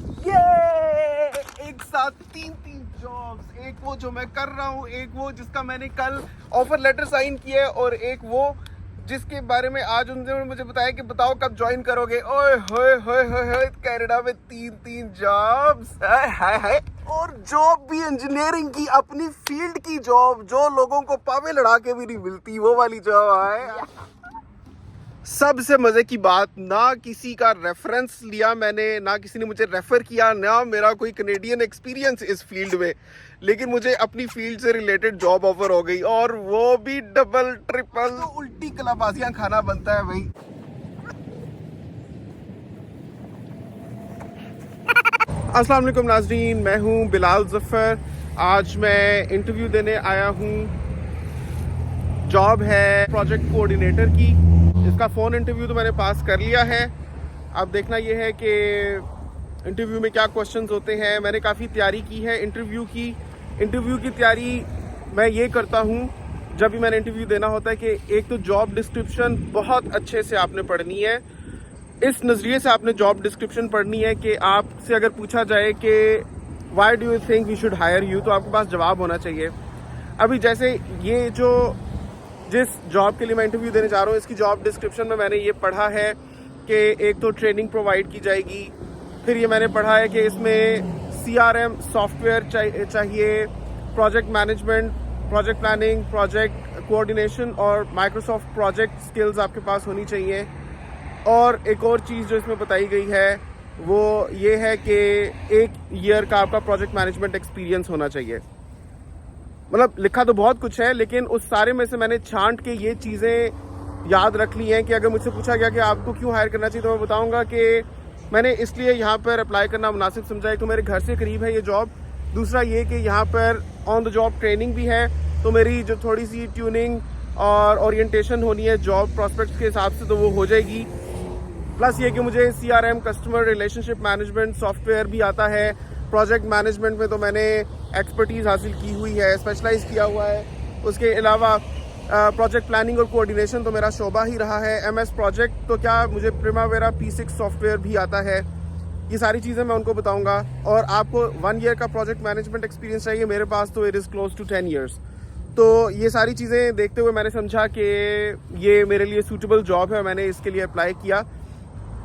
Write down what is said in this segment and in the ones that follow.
ये एक साथ तीन तीन जॉब्स, एक वो जो मैं कर रहा हूँ, एक वो जिसका मैंने कल ऑफर लेटर साइन किया है, और एक वो जिसके बारे में आज उन्होंने मुझे बताया कि बताओ कब ज्वाइन करोगे। ओए होए होए होए होए, कनाडा में तीन तीन जॉब्स, हाय हाय हाय। और जॉब भी इंजीनियरिंग की, अपनी फील्ड की जॉब, जो लोगों को पावे लड़ा के भी नहीं मिलती, वो वाली जॉब है। सबसे मजे की बात, ना किसी का रेफरेंस लिया मैंने, ना किसी ने मुझे रेफर किया, ना मेरा कोई कनेडियन एक्सपीरियंस इस फील्ड में, लेकिन मुझे अपनी फील्ड से रिलेटेड जॉब ऑफर हो गई, और वो भी डबल ट्रिपल। तो उल्टी कलाबाजियां खाना बनता है भाई। अस्सलाम वालेकुम नाज़रीन, मैं हूं बिलाल ज़फ़र। आज मैं इंटरव्यू देने आया हूं। जॉब है प्रोजेक्ट कोऑर्डिनेटर की। इसका फ़ोन इंटरव्यू तो मैंने पास कर लिया है। अब देखना ये है कि इंटरव्यू में क्या क्वेश्चंस होते हैं। मैंने काफ़ी तैयारी की है इंटरव्यू की। इंटरव्यू की तैयारी मैं ये करता हूँ जब भी मैंने इंटरव्यू देना होता है कि एक तो जॉब डिस्क्रिप्शन बहुत अच्छे से आपने पढ़नी है। इस नज़रिए से आपने जॉब डिस्क्रिप्शन पढ़नी है कि आपसे अगर पूछा जाए कि why do you think we should hire you, तो आपके पास जवाब होना चाहिए। अभी जैसे ये जो जिस जॉब के लिए मैं इंटरव्यू देने जा रहा हूँ, इसकी जॉब डिस्क्रिप्शन में मैंने ये पढ़ा है कि एक तो ट्रेनिंग प्रोवाइड की जाएगी, फिर ये मैंने पढ़ा है कि इसमें CRM सॉफ्टवेयर चाहिए, project management, project planning, project coordination और माइक्रोसॉफ्ट प्रोजेक्ट स्किल्स आपके पास होनी चाहिए। और एक और चीज़ जो इसमें बताई गई है वो ये है कि 1 ईयर का आपका प्रोजेक्ट मैनेजमेंट एक्सपीरियंस होना चाहिए। मतलब लिखा तो बहुत कुछ है, लेकिन उस सारे में से मैंने छांट के ये चीज़ें याद रख ली हैं कि अगर मुझसे पूछा गया कि आपको क्यों हायर करना चाहिए, तो मैं बताऊंगा कि मैंने इसलिए यहाँ पर अप्लाई करना मुनासिब समझा। एक तो मेरे घर से करीब है ये जॉब, दूसरा ये कि यहाँ पर ऑन द जॉब ट्रेनिंग भी है, तो मेरी जो थोड़ी सी ट्यूनिंग और ओरिएंटेशन होनी है जॉब प्रॉस्पेक्ट्स के हिसाब से, तो वो हो जाएगी। प्लस ये कि मुझे CRM customer relationship management software भी आता है। प्रोजेक्ट मैनेजमेंट में तो मैंने एक्सपर्टीज़ हासिल की हुई है, स्पेशलाइज किया हुआ है। उसके अलावा प्रोजेक्ट प्लानिंग और कोऑर्डिनेशन तो मेरा शोबा ही रहा है। MS प्रोजेक्ट तो क्या, मुझे प्रिमावेरा P6 सॉफ्टवेयर भी आता है। ये सारी चीज़ें मैं उनको बताऊंगा। और आपको 1 ईयर का प्रोजेक्ट मैनेजमेंट एक्सपीरियंस चाहिए, मेरे पास तो it is close to 10 years. तो ये सारी चीज़ें देखते हुए मैंने समझा कि ये मेरे लिए सूटेबल जॉब है, मैंने इसके लिए अप्लाई किया।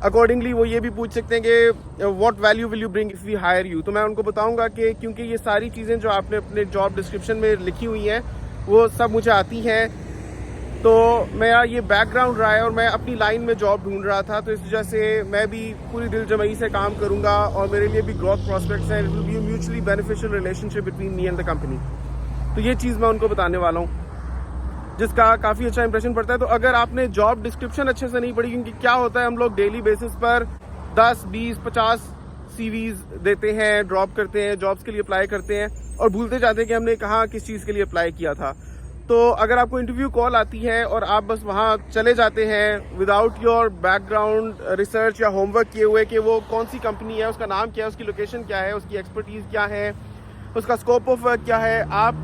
अकॉर्डिंगली वो ये भी पूछ सकते हैं कि what value will you bring if we hire you, तो मैं उनको बताऊंगा कि क्योंकि ये सारी चीज़ें जो आपने अपने जॉब डिस्क्रिप्शन में लिखी हुई हैं वो सब मुझे आती हैं। तो मेरा ये बैकग्राउंड रहा है और मैं अपनी लाइन में जॉब ढूंढ रहा था, तो इस वजह से मैं भी पूरी दिल जमई से काम करूंगा और मेरे लिए भी ग्रोथ प्रॉस्पेक्ट्स हैं। It will be mutually beneficial relationship between me and the company. तो ये चीज़ मैं उनको बताने वाला हूँ, जिसका काफ़ी अच्छा इंप्रेशन पड़ता है। तो अगर आपने जॉब डिस्क्रिप्शन अच्छे से नहीं पढ़ी, क्योंकि क्या होता है हम लोग डेली बेसिस पर 10, 20, 50 CVs देते हैं, ड्रॉप करते हैं, जॉब्स के लिए अप्लाई करते हैं और भूलते जाते हैं कि हमने कहाँ किस चीज़ के लिए अप्लाई किया था। तो अगर आपको इंटरव्यू कॉल आती है और आप बस वहाँ चले जाते हैं विदाउट योर बैकग्राउंड रिसर्च या होमवर्क किए हुए कि वो कौन सी कंपनी है, उसका नाम क्या है, उसकी लोकेशन क्या है, उसकी एक्सपर्टीज़ क्या है, उसका स्कोप ऑफ वर्क क्या है, आप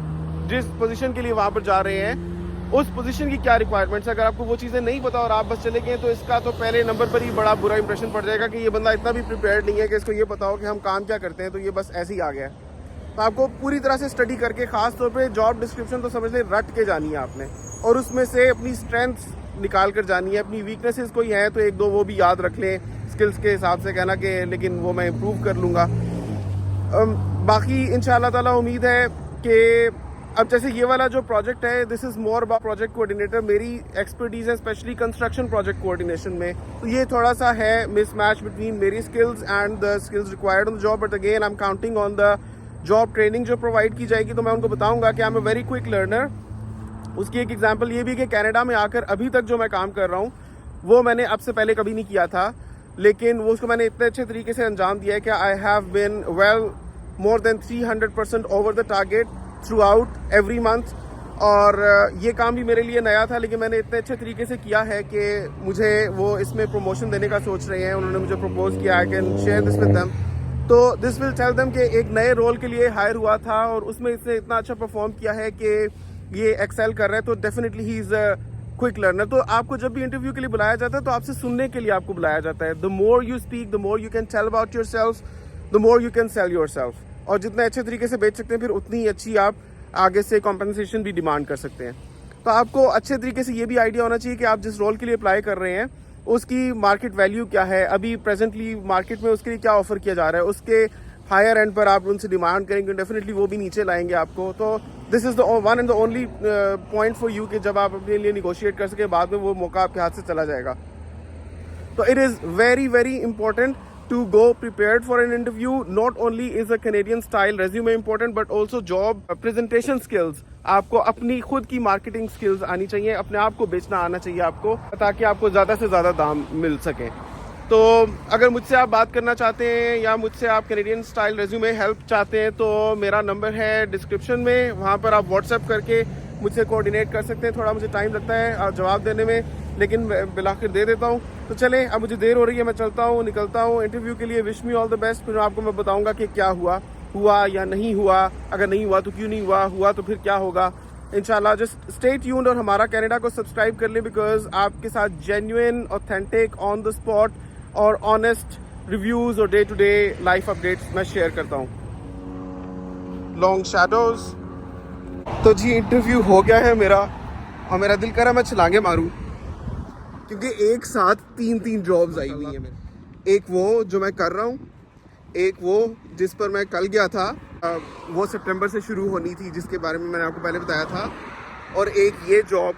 जिस पोजीशन के लिए वहाँ पर जा रहे हैं उस पोजीशन की क्या रिक्वायरमेंट्स है, अगर आपको वो चीज़ें नहीं पता और आप बस चले गए, तो इसका तो पहले नंबर पर ही बड़ा बुरा इंप्रेशन पड़ जाएगा कि ये बंदा इतना भी प्रिपेयर्ड नहीं है कि इसको ये पता हो कि हम काम क्या करते हैं, तो ये बस ऐसे ही आ गया है। तो आपको पूरी तरह से स्टडी करके, खास तौर पे जॉब डिस्क्रिप्शन तो समझ लें रट के जानी है आपने, और उसमें से अपनी स्ट्रेंथ्स निकाल कर जानी है। अपनी वीकनेसेस कोई हैं तो 1-2 वो भी याद रख लें, स्किल्स के हिसाब से कहना कि लेकिन वो मैं इम्प्रूव कर लूँगा। बाकी इंशाअल्लाह ताला उम्मीद है कि अब जैसे ये वाला जो प्रोजेक्ट है, this is more about project coordinator. मेरी एक्सपर्टीज़ है स्पेशली कंस्ट्रक्शन प्रोजेक्ट कोऑर्डिनेशन में, तो ये थोड़ा सा है मिसमैच बिटवीन मेरी skills and the skills required on the job. But again I am counting on the job training जो प्रोवाइड की जाएगी, तो मैं उनको बताऊंगा कि I am a very quick learner. उसकी एक एग्जांपल ये भी कि कनाडा में आकर अभी तक जो मैं काम कर रहा हूँ वो मैंने अब से पहले कभी नहीं किया था, लेकिन वो उसको मैंने इतने अच्छे तरीके से अंजाम दिया है कि I have been well more than 300% over the target through out every month. और ये काम भी मेरे लिए नया था, लेकिन मैंने इतने अच्छे तरीके से किया है कि मुझे वो इसमें प्रमोशन देने का सोच रहे हैं। उन्होंने मुझे प्रपोज किया, I can share this with them. तो दिस विल टेल देम कि एक नए रोल के लिए हायर हुआ था और उसमें इसने इतना अच्छा परफॉर्म किया है कि ये एक्सेल कर रहा है, तो definitely he is a quick learner. तो आपको जब भी इंटरव्यू के लिए बुलाया जाता है तो आपसे सुनने के लिए आपको बुलाया जाता है। The more you speak, the more you can tell about yourself, the more you can sell yourself, और जितने अच्छे तरीके से बेच सकते हैं फिर उतनी ही अच्छी आप आगे से कॉम्पनसेशन भी डिमांड कर सकते हैं। तो आपको अच्छे तरीके से ये भी आइडिया होना चाहिए कि आप जिस रोल के लिए अप्लाई कर रहे हैं उसकी मार्केट वैल्यू क्या है, अभी प्रेजेंटली मार्केट में उसके लिए क्या ऑफर किया जा रहा है, उसके हायर एंड पर आप उनसे डिमांड करेंगे, डेफिनेटली वो भी नीचे लाएंगे आपको। तो this is the one and the only point for you कि जब आप अपने लिए निगोशिएट कर सके, बाद में वो मौका आपके हाथ से चला जाएगा। So it is very, very important to go prepared for an interview. Not only is a Canadian style resume important, but also job presentation skills. आपको अपनी खुद की मार्केटिंग स्किल्स आनी चाहिए, अपने आप को बेचना आना चाहिए आपको, ताकि आपको ज़्यादा से ज़्यादा दाम मिल सके। तो अगर मुझसे आप बात करना चाहते हैं या मुझसे आप कैनेडियन स्टाइल रेज्यूमे हेल्प चाहते हैं तो मेरा नंबर है डिस्क्रिप्शन में, वहाँ पर आप व्हाट्सएप करके मुझसे कोऑर्डिनेट कर सकते हैं। थोड़ा मुझे टाइम लगता है जवाब देने में, लेकिन बिलाखिर दे देता हूँ। तो चलें, अब मुझे देर हो रही है, मैं चलता हूँ, निकलता हूँ इंटरव्यू के लिए। Wish me all the best. फिर आपको मैं बताऊँगा कि क्या हुआ या नहीं हुआ, अगर नहीं हुआ तो क्यों नहीं हुआ तो फिर क्या होगा इंशाल्लाह। जस्ट स्टे ट्यून्ड और हमारा कनाडा को सब्सक्राइब कर लें, बिकॉज आपके साथ genuine, authentic, on the spot और ऑनेस्ट रिव्यूज़ और day to day life updates मैं शेयर करता हूँ। Long shadows. तो जी इंटरव्यू हो गया है मेरा, और मेरा दिल करा मैं छलांगे मारूं, क्योंकि एक साथ तीन जॉब्स आई हुई हैं मेरे। एक वो जो मैं कर रहा हूँ, एक वो जिस पर मैं कल गया था, वो सितंबर से शुरू होनी थी, जिसके बारे में मैंने आपको पहले बताया था, और एक ये जॉब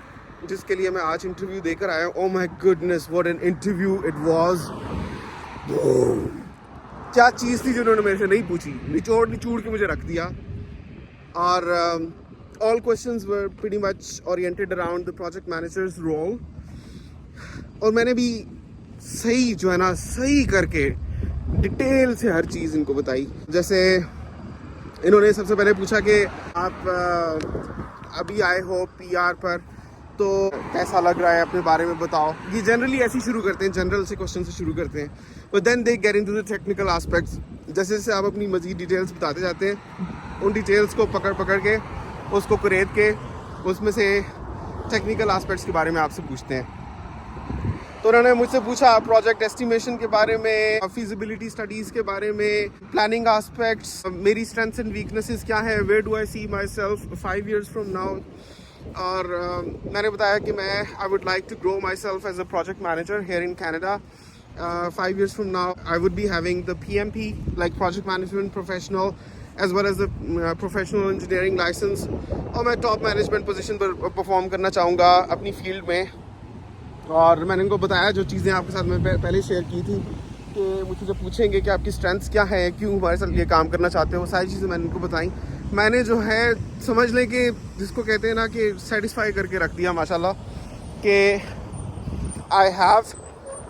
जिसके लिए मैं आज इंटरव्यू देकर आया हूँ। Oh my goodness, what an interview it was. क्या चीज़ थी जो उन्होंने मेरे से नहीं पूछी, निचोड़ के मुझे रख दिया। और all questions were pretty much oriented around the project manager's role, और मैंने भी सही जो है ना सही करके डिटेल से हर चीज़ इनको बताई। जैसे इन्होंने सबसे पहले पूछा कि आप अभी आए हो पीआर पर, तो कैसा लग रहा है, अपने बारे में बताओ। ये जनरली ऐसे ही शुरू करते हैं, जनरल से क्वेश्चन से शुरू करते हैं, but then they get into the technical aspects. जैसे जैसे आप अपनी मज़ीद डिटेल्स बताते जाते हैं, उन डिटेल्स को पकड़ के उसको कुरेद के उसमें से टेक्निकल एस्पेक्ट्स के बारे में आपसे पूछते हैं। तो उन्होंने मुझसे पूछा प्रोजेक्ट एस्टिमेशन के बारे में, फिजिबिलिटी स्टडीज़ के बारे में, प्लानिंग एस्पेक्ट्स, मेरी स्ट्रेंथ्स एंड वीकनेसेस क्या है, where do I see myself 5 years from now. और मैंने बताया कि मैं I would like to grow myself as a project manager here in Canada. 5 years from now I would be having the PMP, like project management professional, as well as the professional engineering license, और मैं top management position पर perform करना चाहूँगा अपनी field में। और मैंने उनको बताया जो चीज़ें आपके साथ मैं पहले शेयर की थी, कि मुझे जब पूछेंगे कि आपकी स्ट्रेंथ्स क्या है, क्यों हमारे साथ ये काम करना चाहते हो, वो सारी चीज़ें मैंने उनको बताई। मैंने जो है समझ लें कि जिसको कहते हैं ना कि सेटिस्फाई करके रख दिया माशाल्लाह, कि I have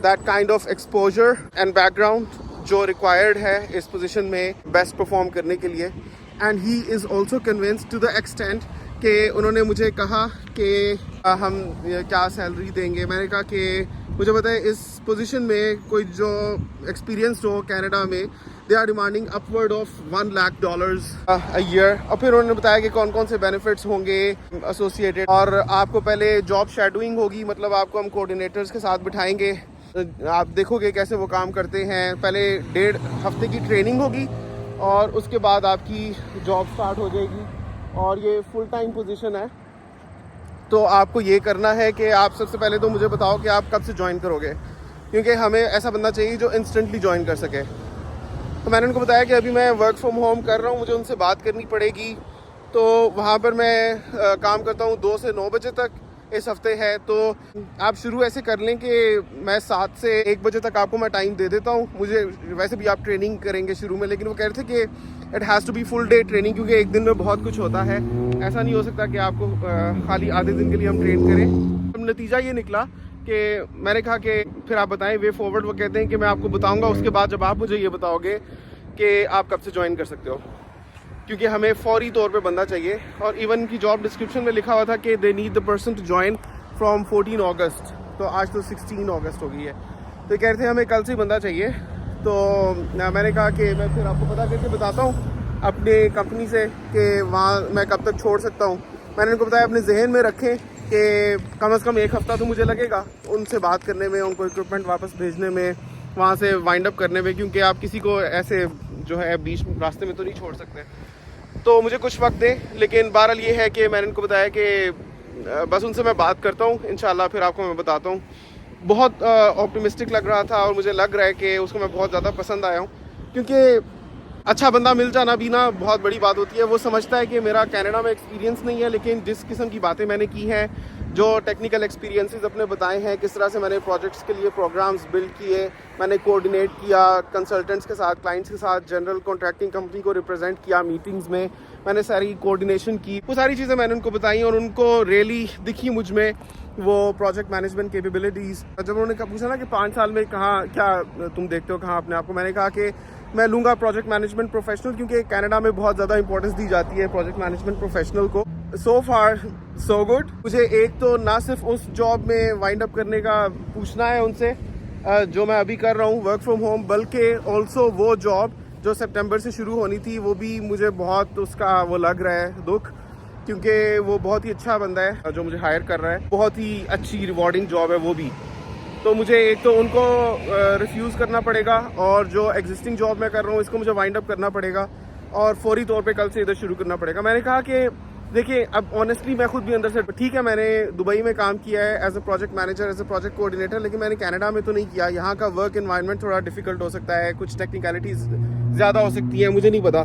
that kind of exposure and background जो रिक्वायर्ड है इस पोजीशन में बेस्ट परफॉर्म करने के लिए। And he is also convinced to the extent कि उन्होंने मुझे कहा कि हम क्या सैलरी देंगे। मैंने कहा कि मुझे पता है इस पोजीशन में कोई जो एक्सपीरियंस्ड हो कनाडा में, they are demanding upward of $1 lakh a year. और फिर उन्होंने बताया कि कौन कौन से बेनिफिट्स होंगे एसोसिएटेड, और आपको पहले जॉब शेडोइंग होगी, मतलब आपको हम कोऑर्डिनेटर्स के साथ बिठाएंगे, आप देखोगे कैसे वो काम करते हैं। पहले 1.5 हफ्ते की ट्रेनिंग होगी और उसके बाद आपकी जॉब स्टार्ट हो जाएगी, और ये फुल टाइम पोजीशन है। तो आपको ये करना है कि आप सबसे पहले तो मुझे बताओ कि आप कब से ज्वाइन करोगे, क्योंकि हमें ऐसा बंदा चाहिए जो इंस्टेंटली ज्वाइन कर सके। तो मैंने उनको बताया कि अभी मैं वर्क फ्रॉम होम कर रहा हूँ, मुझे उनसे बात करनी पड़ेगी। तो वहाँ पर मैं काम करता हूँ 2 से 9 बजे तक इस हफ्ते है। तो आप शुरू ऐसे कर लें कि मैं 7 से 1 बजे तक आपको मैं टाइम दे देता हूँ। मुझे वैसे भी आप ट्रेनिंग करेंगे शुरू में, लेकिन वो कह रहे थे कि it has to be full day training, क्योंकि एक दिन में बहुत कुछ होता है। ऐसा नहीं हो सकता कि आपको खाली आधे दिन के लिए हम ट्रेन करें। नतीजा ये निकला कि मैंने कहा कि फिर आप बताएं वे फॉरवर्ड। वो कहते हैं कि मैं आपको बताऊँगा उसके बाद जब आप मुझे ये बताओगे कि आप कब से ज्वाइन कर सकते हो, क्योंकि हमें फौरी तौर पे बंदा चाहिए। और इवन की जॉब डिस्क्रिप्शन में लिखा हुआ था कि they need the person to join from 14 August. तो आज तो 16 अगस्त हो गई है, तो कह रहे थे हमें कल से ही बंदा चाहिए। तो मैंने कहा कि मैं फिर आपको पता करके बताता हूँ अपने कंपनी से कि वहाँ मैं कब तक छोड़ सकता हूँ। मैंने उनको बताया अपने जहन में रखें कि कम से कम 1 हफ़्ता तो मुझे लगेगा उनसे बात करने में, उनको इक्विपमेंट वापस भेजने में, वहाँ से वाइंड अप करने में, क्योंकि आप किसी को ऐसे जो है बीच रास्ते में तो नहीं छोड़ सकते। तो मुझे कुछ वक्त दे, लेकिन बहरहाल ये है कि मैंने इनको बताया कि बस उनसे मैं बात करता हूँ, इंशाल्लाह फिर आपको मैं बताता हूँ। बहुत ऑप्टिमिस्टिक लग रहा था और मुझे लग रहा है कि उसको मैं बहुत ज़्यादा पसंद आया हूँ, क्योंकि अच्छा बंदा मिल जाना भी ना बहुत बड़ी बात होती है। वो समझता है कि मेरा कनाडा में एक्सपीरियंस नहीं है, लेकिन जिस किस्म की बातें मैंने की हैं, जो टेक्निकल एक्सपीरियंसेस अपने बताए हैं, किस तरह से मैंने प्रोजेक्ट्स के लिए प्रोग्राम्स बिल्ड किए, मैंने कोऑर्डिनेट किया कंसल्टेंट्स के साथ, क्लाइंट्स के साथ, जनरल कॉन्ट्रैक्टिंग कंपनी को रिप्रेजेंट किया मीटिंग्स में, मैंने सारी कोऑर्डिनेशन की, वो सारी चीज़ें मैंने उनको बताई और उनको रियली दिखी मुझ में वो प्रोजेक्ट मैनेजमेंट कैपेबिलिटीज़। जब उन्होंने पूछा ना कि 5 साल में कहाँ क्या तुम देखते हो कहाँ अपने आप को, मैंने कहा कि मैं लूँगा प्रोजेक्ट मैनेजमेंट प्रोफेशनल, क्योंकि कनाडा में बहुत ज़्यादा इंपॉर्टेंस दी जाती है प्रोजेक्ट मैनेजमेंट प्रोफेशनल को। सो फार सो गुड। मुझे एक तो ना सिर्फ उस जॉब में वाइंड अप करने का पूछना है उनसे जो मैं अभी कर रहा हूँ वर्क फ्रॉम होम, बल्कि ऑल्सो वो जॉब जो सितंबर से शुरू होनी थी, वो भी मुझे बहुत उसका वो लग रहा है दुख, क्योंकि वो बहुत ही अच्छा बंदा है जो मुझे हायर कर रहा है, बहुत ही अच्छी रिवॉर्डिंग जॉब है वो भी। तो मुझे एक तो उनको रिफ्यूज़ करना पड़ेगा और जो एग्जिस्टिंग जॉब मैं कर रहा हूँ इसको मुझे वाइंड अप करना पड़ेगा और फौरी तौर पे कल से इधर शुरू करना पड़ेगा। मैंने कहा कि देखिए अब ऑनेस्टली मैं खुद भी अंदर से, ठीक है मैंने दुबई में काम किया है as a project manager, as a project coordinator, लेकिन मैंने कनाडा में तो नहीं किया। यहाँ का वर्क एनवायरनमेंट थोड़ा डिफिकल्ट हो सकता है, कुछ टेक्निकलिटीज़ ज़्यादा हो सकती हैं, मुझे नहीं पता।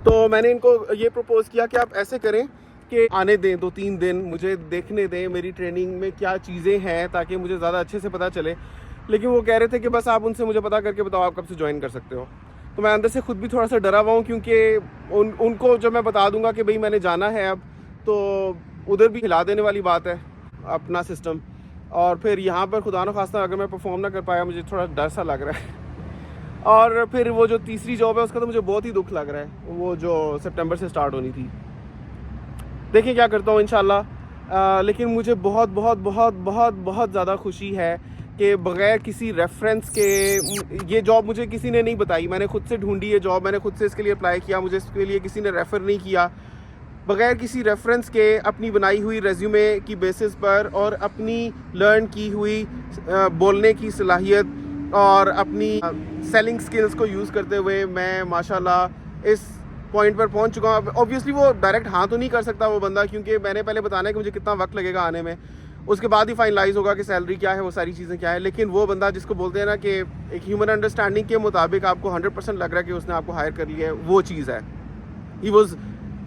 तो मैंने इनको ये प्रपोज़ किया कि आप ऐसे करें कि आने दें 2-3 दिन, मुझे देखने दें मेरी ट्रेनिंग में क्या चीज़ें हैं, ताकि मुझे ज़्यादा अच्छे से पता चले। लेकिन वो कह रहे थे कि बस आप उनसे मुझे पता करके बताओ आप कब से ज्वाइन कर सकते हो। तो मैं अंदर से खुद भी थोड़ा सा डरा हुआ हूँ, क्योंकि उनको जब मैं बता दूंगा कि भाई मैंने जाना है अब, तो उधर भी हिला देने वाली बात है अपना सिस्टम, और फिर यहाँ पर खुदा न खास्ता अगर मैं परफॉर्म ना कर पाया, मुझे थोड़ा डर सा लग रहा है। और फिर वो जो तीसरी जॉब है उसका तो मुझे बहुत ही दुख लग रहा है, वो जो सितंबर से स्टार्ट होनी थी। देखिए क्या करता हूँ इंशाल्लाह। लेकिन मुझे बहुत बहुत बहुत बहुत बहुत ज़्यादा खुशी है कि बग़ैर किसी रेफरेंस के, ये जॉब मुझे किसी ने नहीं बताई, मैंने खुद से ढूंढी ये जॉब, मैंने खुद से इसके लिए अप्लाई किया, मुझे इसके लिए किसी ने रेफ़र नहीं किया। बग़ैर किसी रेफरेंस के अपनी बनाई हुई रेज्यूमे की बेसिस पर और अपनी लर्न की हुई बोलने की सलाहियत और अपनी सेलिंग स्किल्स को यूज़ करते हुए मैं माशाल्लाह इस पॉइंट पर पहुंच चुका हूँ। ऑब्वियसली वो डायरेक्ट हाँ तो नहीं कर सकता वो बंदा, क्योंकि मैंने पहले बताना है कि मुझे कितना वक्त लगेगा आने में, उसके बाद ही फाइनलाइज होगा कि सैलरी क्या है, वो सारी चीज़ें क्या है। लेकिन वो बंदा जिसको बोलते हैं ना कि एक ह्यूमन अंडरस्टैंडिंग के मुताबिक आपको 100% लग रहा है कि उसने आपको हायर कर लिया है, वो चीज़ है। ही वॉज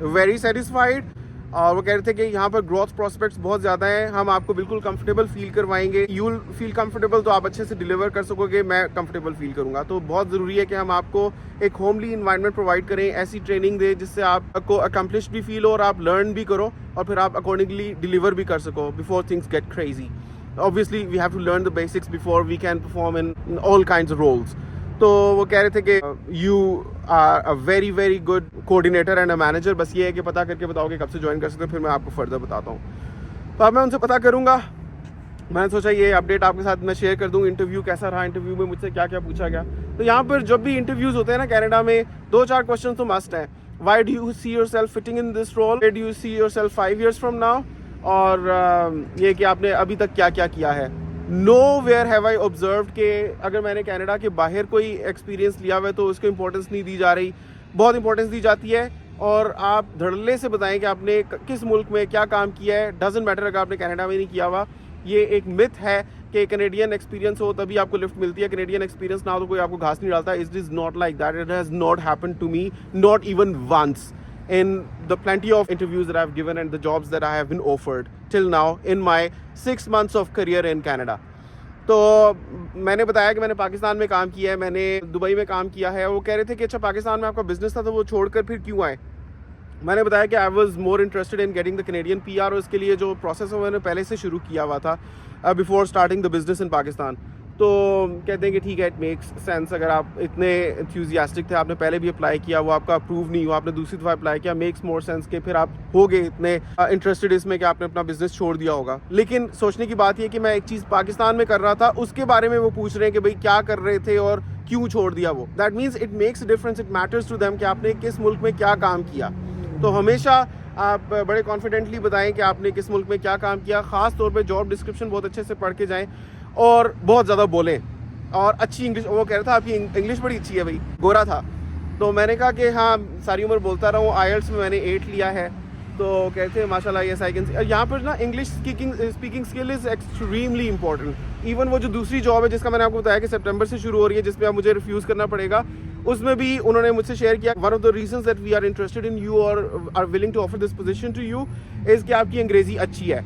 वेरी सेटिस्फाइड और वो कह रहे थे कि यहाँ पर ग्रोथ प्रोस्पेक्ट्स बहुत ज़्यादा हैं, हम आपको बिल्कुल कंफर्टेबल फील करवाएंगे, यू विल फील कंफर्टेबल, तो आप अच्छे से डिलीवर कर सकोगे, मैं कंफर्टेबल फील करूँगा। तो बहुत ज़रूरी है कि हम आपको एक होमली इन्वायरमेंट प्रोवाइड करें, ऐसी ट्रेनिंग दे जिससे आपको अकम्पलिश भी फील हो और आप लर्न भी करो और फिर आप अकॉर्डिंगली डिलीवर भी कर सको before things get crazy. Obviously we have to learn the basics before we can perform in all kinds of roles. तो वो कह रहे थे कि you are a very very good coordinator and a manager, बस ये है कि पता करके बताओगे कब से ज्वाइन कर सकते हो, फिर मैं आपको फर्दर बताता हूँ। तो अब मैं उनसे पता करूँगा। मैंने सोचा ये अपडेट आपके साथ मैं शेयर कर दूँ, इंटरव्यू कैसा रहा, इंटरव्यू में मुझसे क्या क्या पूछा गया। तो यहाँ पर जब भी इंटरव्यूज़ होते हैं ना कनाडा में, 2-4 क्वेश्चन तो मस्ट हैं। Why do you see yourself fitting in this role, where do you see yourself 5 years from now, और ये कि आपने अभी तक क्या क्या किया है। Nowhere have I observe कि अगर मैंने कनाडा के बाहर कोई एक्सपीरियंस लिया हुआ है तो उसको इंपॉर्टेंस नहीं दी जा रही, बहुत इंपॉर्टेंस दी जाती है। और आप धड़ल्ले से बताएं कि आपने किस मुल्क में क्या काम किया है, डजेंट मैटर अगर आपने कनाडा में नहीं किया हुआ। ये एक मिथ है कि कैनेडियन एक्सपीरियंस हो तभी आपको लिफ्ट मिलती है, कैनेडियन एक्सपीरियंस ना हो तो कोई आपको घास नहीं डालता। It is not like that, it has not happened to me, not even once in the plenty of interviews that I've given and the jobs that I have been offered till now in my 6 months of career in Canada. तो मैंने बताया कि मैंने पाकिस्तान में काम किया है, मैंने दुबई में काम किया है। वो कह रहे थे कि अच्छा पाकिस्तान में आपका बिजनेस था तो वो छोड़कर फिर क्यों आए। मैंने बताया कि I was more interested in getting the Canadian PR, और उसके लिए जो प्रोसेस है मैंने पहले से शुरू किया हुआ था before starting the business in Pakistan. तो कहते हैं कि ठीक है, इट मेक्स सेंस, अगर आप इतने एंथुसियास्टिक थे, आपने पहले भी अप्लाई किया, वो आपका अप्रूव नहीं हुआ, आपने दूसरी दफ़ा अप्लाई किया, मेक्स मोर सेंस कि फिर आप हो गए इतने इंटरेस्टेड इसमें कि आपने अपना बिजनेस छोड़ दिया होगा। लेकिन सोचने की बात यह कि मैं एक चीज़ पाकिस्तान में कर रहा था, उसके बारे में वो पूछ रहे हैं कि भाई क्या कर रहे थे और क्यों छोड़ दिया वो। That means it makes difference, it matters to them कि आपने किस मुल्क में क्या काम किया। तो हमेशा आप बड़े कॉन्फिडेंटली बताएं कि आपने किस मुल्क में क्या काम किया। ख़ास तौर पे जॉब डिस्क्रिप्शन बहुत अच्छे से पढ़ के जाएं और बहुत ज़्यादा बोलें। और अच्छी इंग्लिश, वो कह रहा था आपकी इंग्लिश बड़ी अच्छी है भाई, गोरा था। तो मैंने कहा कि हाँ सारी उम्र बोलता रहा हूँ, आईएलटीएस में मैंने 8 लिया है। तो कहते हैं माशाल्लाह यस आई कैन। यहाँ पर ना English speaking skill is extremely important. Even वो जो दूसरी जॉब है जिसका मैंने आपको बताया कि सितंबर से शुरू हो रही है, जिसमें अब मुझे रिफ्यूज़ करना पड़ेगा, उसमें भी उन्होंने मुझसे शेयर किया one of the reasons that we are interested in you और are willing to offer this position to you is कि आपकी अंग्रेज़ी अच्छी है।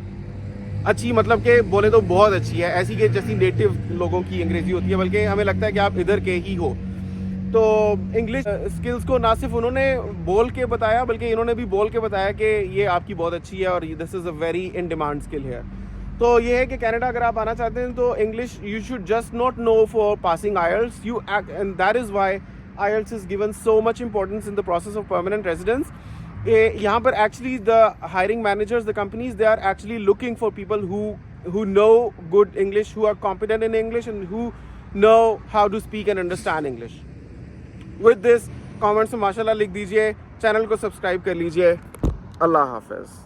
अच्छी मतलब कि बोले तो बहुत अच्छी है, ऐसी कि जैसी नेटिव लोगों की अंग्रेज़ी होती है, बल्कि हमें लगता है कि आप इधर के ही हो। तो इंग्लिश स्किल्स को ना सिर्फ उन्होंने बोल के बताया, बल्कि इन्होंने भी बोल के बताया कि ये आपकी बहुत अच्छी है और this is a very in demand skill है। तो ये है कि कनाडा अगर आप आना चाहते हैं तो English you should just not know for passing IELTS, you and that is why IELTS is given so much importance in the process of permanent residence. यहाँ पर actually the hiring managers, the companies, they are actually looking for people who know good English, who are competent in English and who know how to speak and understand English. With this, comments में माशाल्लाह लिख दीजिए, channel को subscribe कर लीजिए। अल्लाह हाफ़िज़।